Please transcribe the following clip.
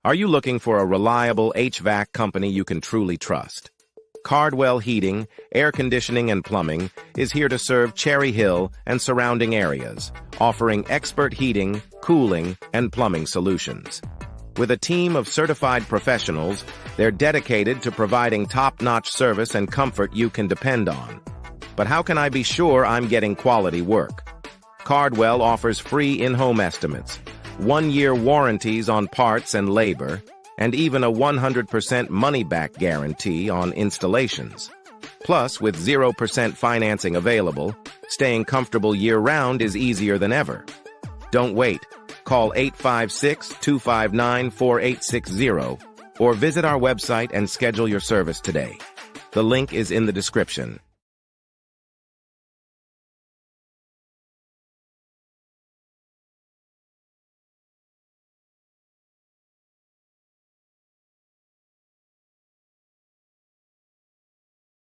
Are you looking for a reliable HVAC company you can truly trust? Cardwell Heating, Air Conditioning and Plumbing is here to serve Cherry Hill and surrounding areas, offering expert heating, cooling, and plumbing solutions. With a team of certified professionals, they're dedicated to providing top-notch service and comfort you can depend on. But how can I be sure I'm getting quality work? Cardwell offers free in-home estimates, 1-year warranties on parts and labor, and even a 100% money-back guarantee on installations. Plus, with 0% financing available, staying comfortable year-round is easier than ever. Don't wait. Call 856-259-4860 or visit our website and schedule your service today. The link is in the description.